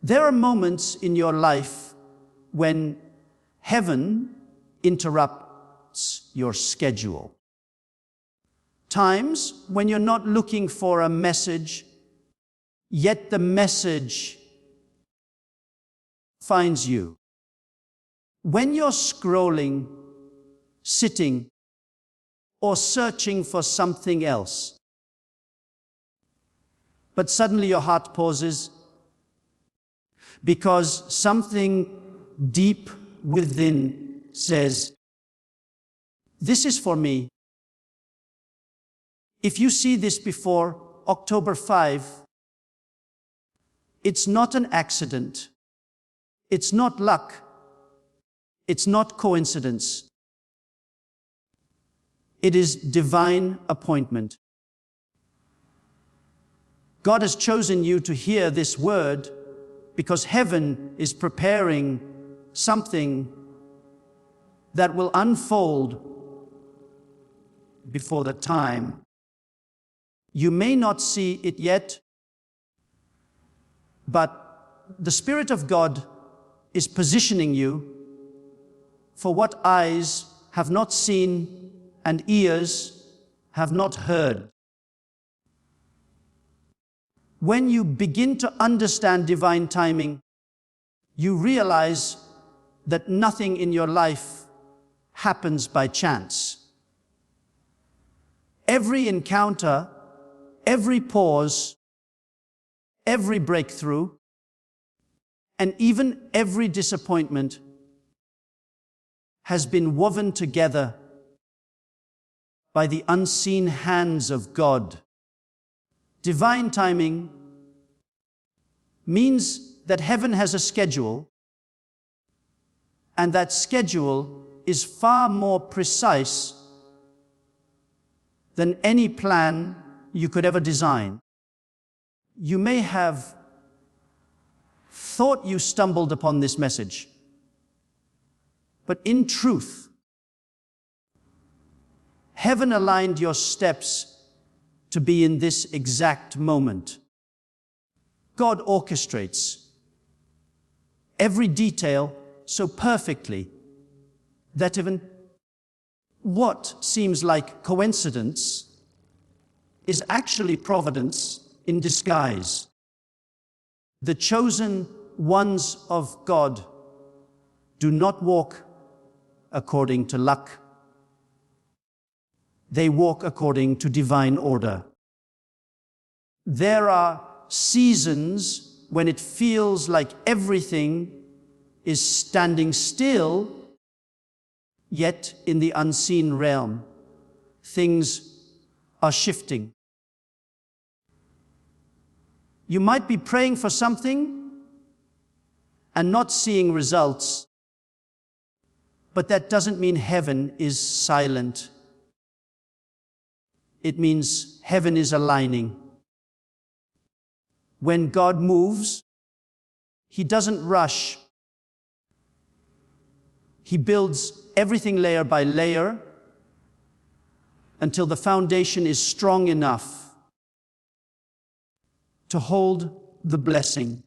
There are moments in your life when heaven interrupts your schedule. Times when you're not looking for a message, yet the message finds you. When you're scrolling, sitting, or searching for something else, but suddenly your heart pauses because something deep within says, "This is for me." If you see this before October 5, it's not an accident. It's not luck. It's not coincidence. It is divine appointment. God has chosen you to hear this word because heaven is preparing something that will unfold before the time. You may not see it yet, but the Spirit of God is positioning you for what eyes have not seen and ears have not heard. When you begin to understand divine timing, you realize that nothing in your life happens by chance. Every encounter, every pause, every breakthrough, and even every disappointment has been woven together by the unseen hands of God. Divine timing means that heaven has a schedule, and that schedule is far more precise than any plan you could ever design. You may have thought you stumbled upon this message, but in truth, heaven aligned your steps to be in this exact moment. God orchestrates every detail so perfectly that even what seems like coincidence is actually providence in disguise. The chosen ones of God do not walk according to luck. They walk according to divine order. There are seasons when it feels like everything is standing still, yet in the unseen realm, things are shifting. You might be praying for something and not seeing results, but that doesn't mean heaven is silent. It means heaven is aligning. When God moves, He doesn't rush. He builds everything layer by layer until the foundation is strong enough to hold the blessing.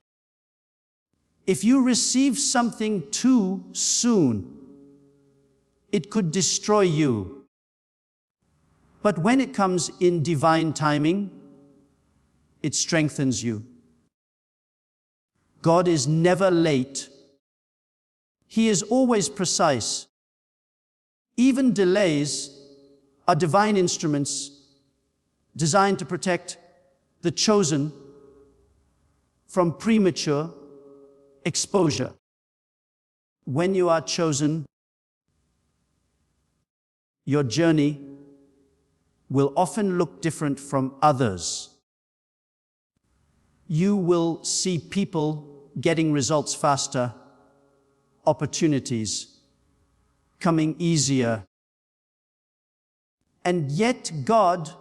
If you receive something too soon, it could destroy you. But when it comes in divine timing, it strengthens you. God is never late. He is always precise. Even delays are divine instruments designed to protect the chosen from premature exposure. When you are chosen, your journey will often look different from others. You will see people getting results faster, opportunities coming easier. And yet God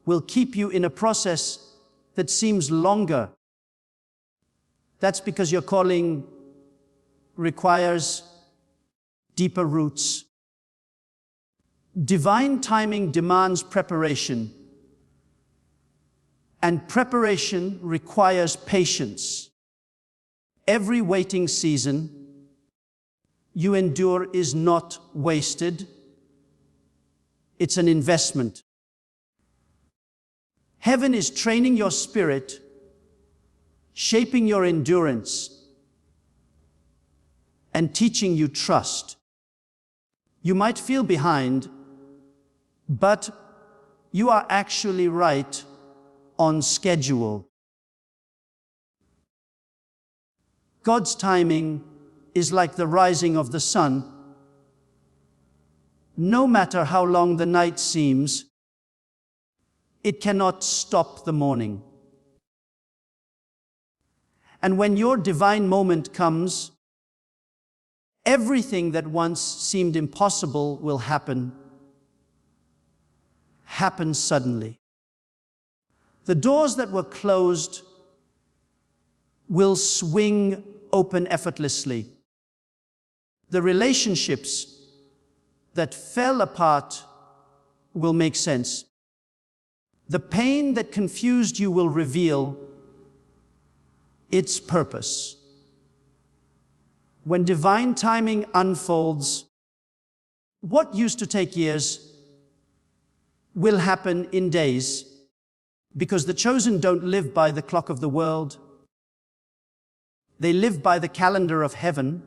will keep you in a process that seems longer. That's because your calling requires deeper roots. Divine timing demands preparation, and preparation requires patience. every waiting season you endure is not wasted. It's an investment. Heaven is training your spirit, shaping your endurance, and teaching you trust. You might feel behind, but you are actually right on schedule. God's timing is like the rising of the sun. No matter how long the night seems, it cannot stop the morning. And when your divine moment comes, everything that once seemed impossible will happen suddenly. The doors that were closed will swing open effortlessly. The relationships that fell apart will make sense. The pain that confused you will reveal its purpose. When divine timing unfolds, what used to take years will happen in days, because the chosen don't live by the clock of the world. They live by the calendar of heaven.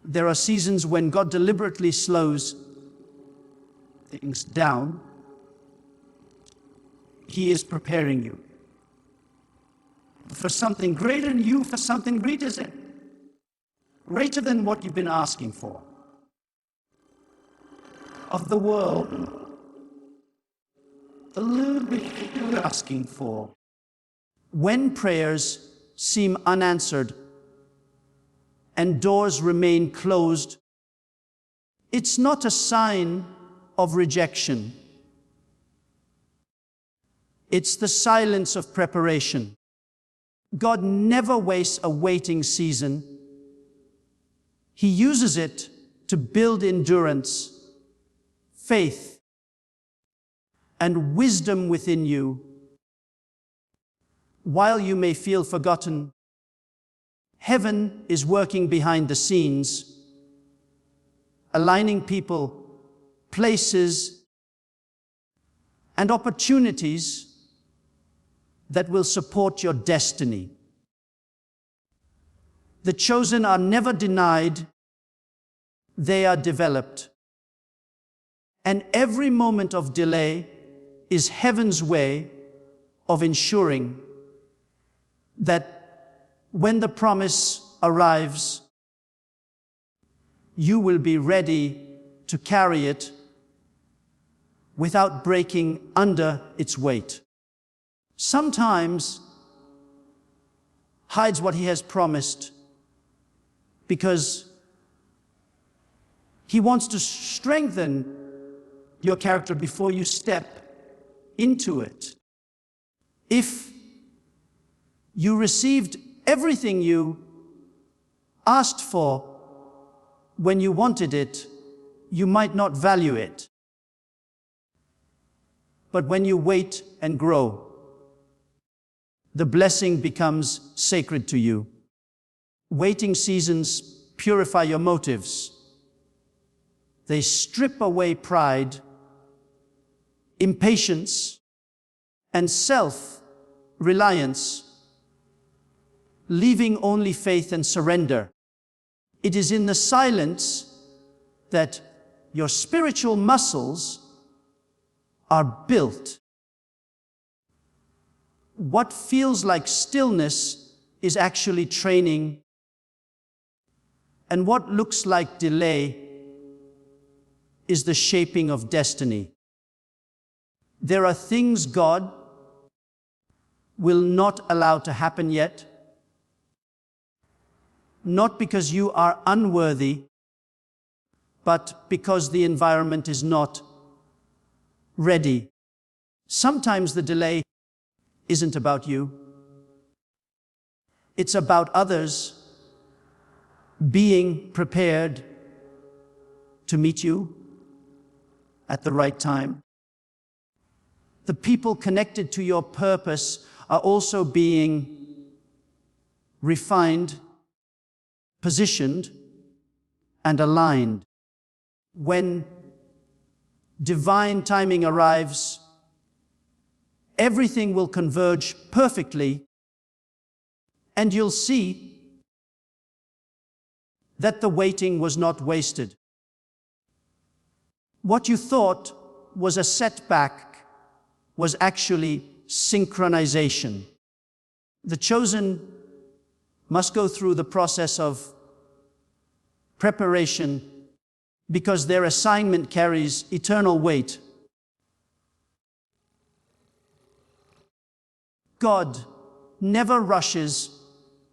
There are seasons when God deliberately slows things down. He is preparing you for something greater than you, for something greater than what you've been asking for. Of the world, a little bit you're asking for. When prayers seem unanswered and doors remain closed, it's not a sign of rejection. It's the silence of preparation. God never wastes a waiting season. He uses it to build endurance, faith, and wisdom within you. While you may feel forgotten, heaven is working behind the scenes, aligning people, places, and opportunities that will support your destiny. The chosen are never denied, they are developed. And every moment of delay is heaven's way of ensuring that when the promise arrives, you will be ready to carry it without breaking under its weight. Sometimes hides what He has promised because He wants to strengthen your character before you step into it. If you received everything you asked for when you wanted it, you might not value it. But when you wait and grow, the blessing becomes sacred to you. Waiting seasons purify your motives. They strip away pride, impatience, and self-reliance, leaving only faith and surrender. It is in the silence that your spiritual muscles are built. What feels like stillness is actually training, and what looks like delay is the shaping of destiny. There are things God will not allow to happen yet, not because you are unworthy, but because the environment is not ready. Sometimes the delay isn't about you. It's about others being prepared to meet you at the right time. The people connected to your purpose are also being refined, positioned, and aligned. When divine timing arrives, everything will converge perfectly, and you'll see that the waiting was not wasted. What you thought was a setback was actually synchronization. The chosen must go through the process of preparation because their assignment carries eternal weight. God never rushes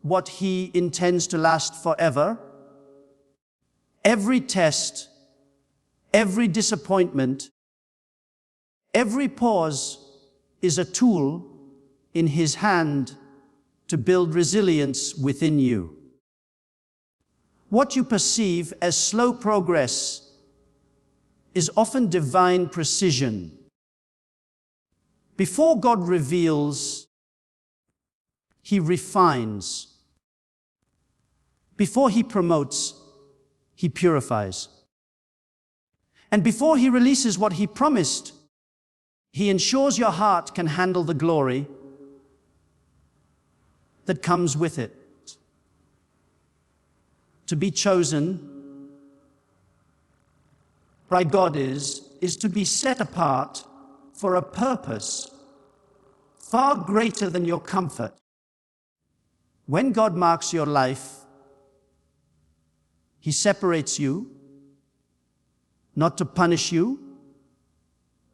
what He intends to last forever. Every test, every disappointment, every pause is a tool in His hand to build resilience within you. What you perceive as slow progress is often divine precision. Before God reveals, He refines. Before He promotes, He purifies. And before He releases what He promised, He ensures your heart can handle the glory that comes with it. To be chosen by God is to be set apart for a purpose far greater than your comfort. When God marks your life, He separates you, not to punish you,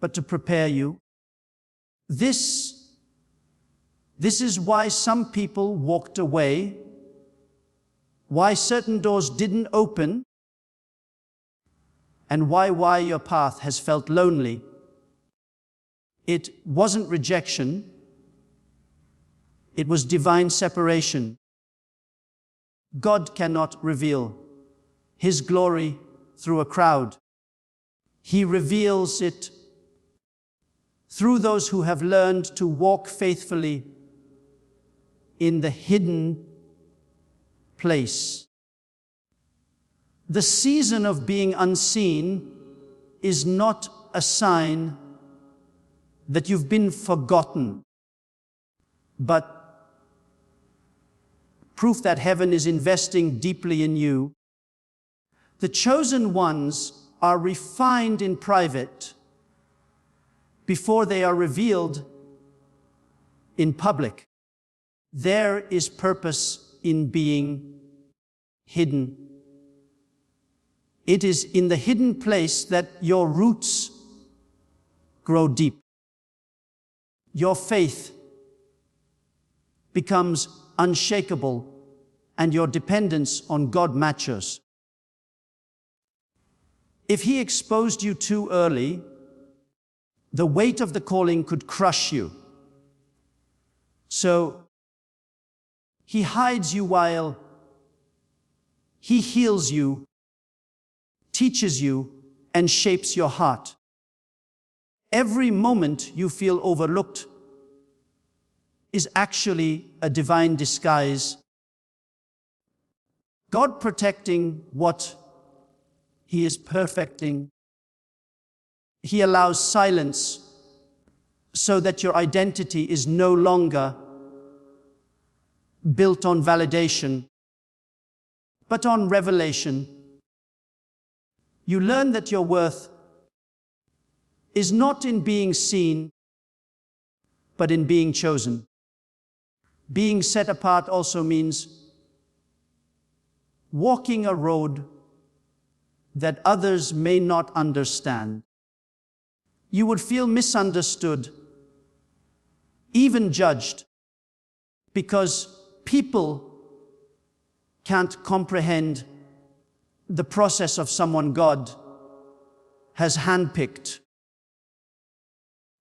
but to prepare you. This is why some people walked away, why certain doors didn't open, and why your path has felt lonely. It wasn't rejection, it was divine separation. God cannot reveal His glory through a crowd. He reveals it through those who have learned to walk faithfully in the hidden place. The season of being unseen is not a sign that you've been forgotten, but proof that heaven is investing deeply in you. The chosen ones are refined in private before they are revealed in public. There is purpose in being hidden. It is in the hidden place that your roots grow deep. Your faith becomes unshakable and your dependence on God matures. If He exposed you too early, the weight of the calling could crush you. So He hides you while He heals you, teaches you, and shapes your heart. Every moment you feel overlooked is actually a divine disguise. God protecting what He is perfecting. He allows silence so that your identity is no longer built on validation, but on revelation. You learn that your worth is not in being seen, but in being chosen. Being set apart also means walking a road that others may not understand. You would feel misunderstood, even judged, because people can't comprehend the process of someone God has handpicked.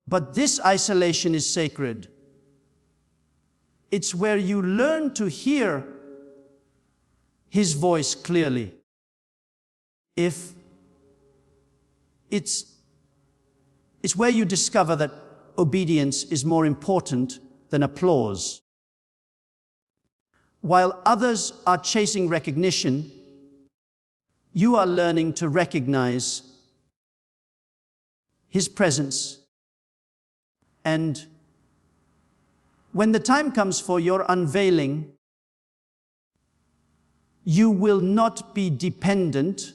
But this isolation is sacred. It's where you learn to hear His voice clearly. It's where you discover that obedience is more important than applause. While others are chasing recognition, you are learning to recognize His presence. And when the time comes for your unveiling, you will not be dependent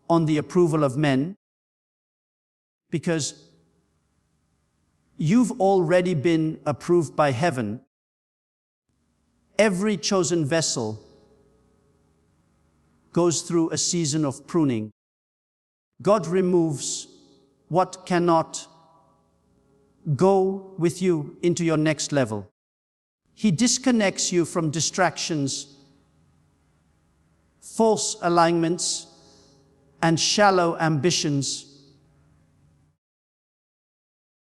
on the approval of men, because you've already been approved by heaven. Every chosen vessel goes through a season of pruning. God removes what cannot go with you into your next level. He disconnects you from distractions, false alignments, and shallow ambitions.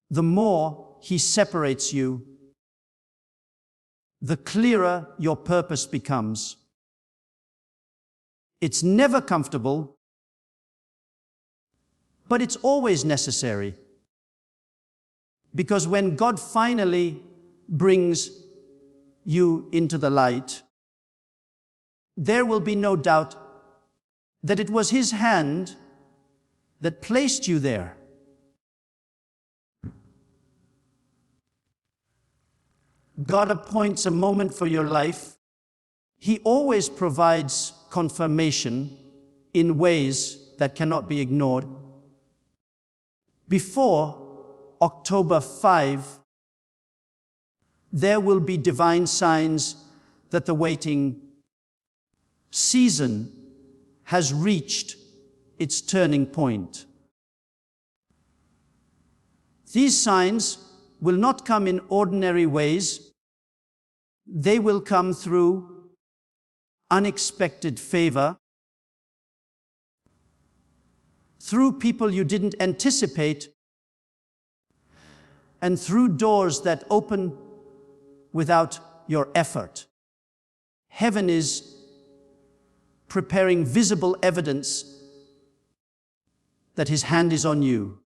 The more He separates you, the clearer your purpose becomes. It's never comfortable, but it's always necessary. Because when God finally brings you into the light, there will be no doubt that it was His hand that placed you there. God appoints a moment for your life. He always provides confirmation in ways that cannot be ignored. Before October 5, there will be divine signs that the waiting season has reached its turning point. These signs will not come in ordinary ways. They will come through unexpected favor, through people you didn't anticipate, and through doors that open without your effort. Heaven is preparing visible evidence that His hand is on you.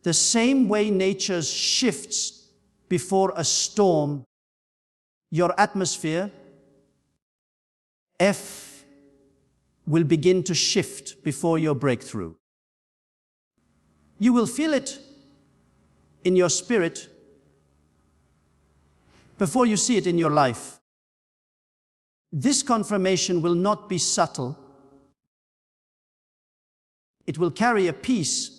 The same way nature shifts before a storm, your atmosphere, F, will begin to shift before your breakthrough. You will feel it in your spirit before you see it in your life. This confirmation will not be subtle. It will carry a peace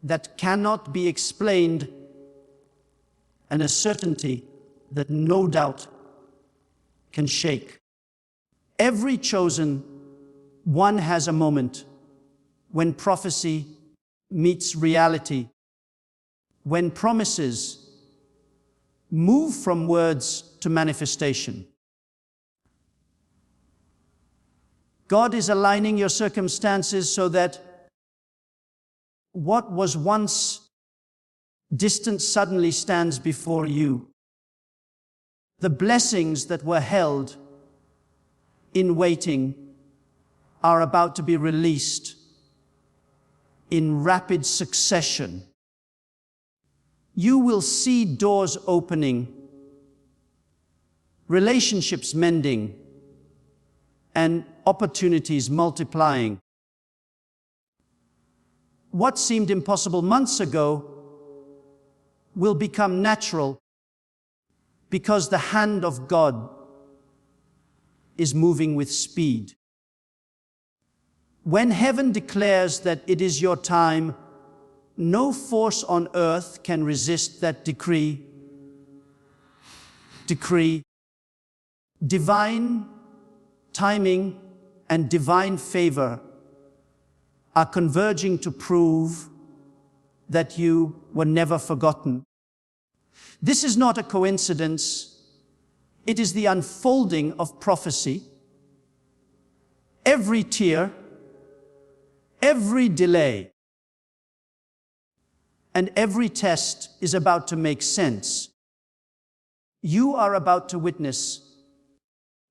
that cannot be explained and a certainty that no doubt can shake. Every chosen one has a moment when prophecy meets reality, when promises move from words to manifestation. God is aligning your circumstances so that what was once distant suddenly stands before you. The blessings that were held in waiting are about to be released in rapid succession. You will see doors opening, relationships mending, and opportunities multiplying. What seemed impossible months ago will become natural because the hand of God is moving with speed. When heaven declares that it is your time, no force on earth can resist that decree. Divine timing and divine favor are converging to prove that you were never forgotten. This is not a coincidence. It is the unfolding of prophecy. Every tear, every delay, and every test is about to make sense. You are about to witness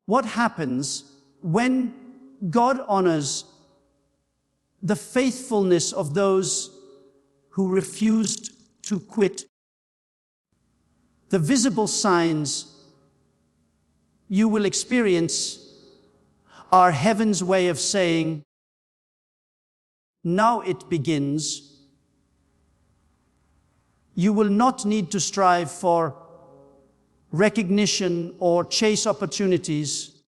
what happens when God honors the faithfulness of those who refused to quit. The visible signs you will experience our heaven's way of saying, now it begins. You will not need to strive for recognition or chase opportunities,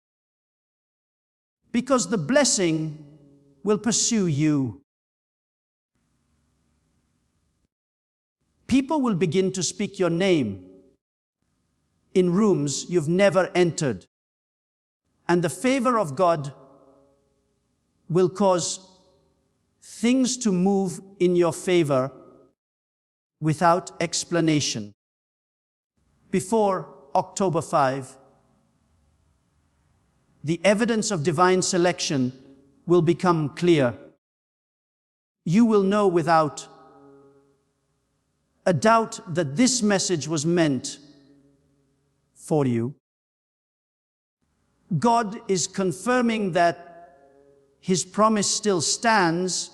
because the blessing will pursue you. People will begin to speak your name in rooms you've never entered, and the favor of God will cause things to move in your favor without explanation. Before October 5, the evidence of divine selection will become clear. You will know without a doubt that this message was meant for you. God is confirming that His promise still stands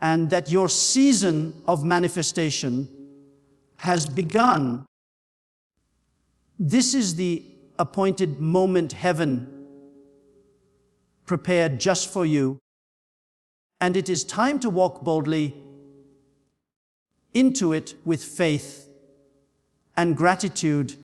and that your season of manifestation has begun. This is the appointed moment heaven prepared just for you, and it is time to walk boldly into it with faith and gratitude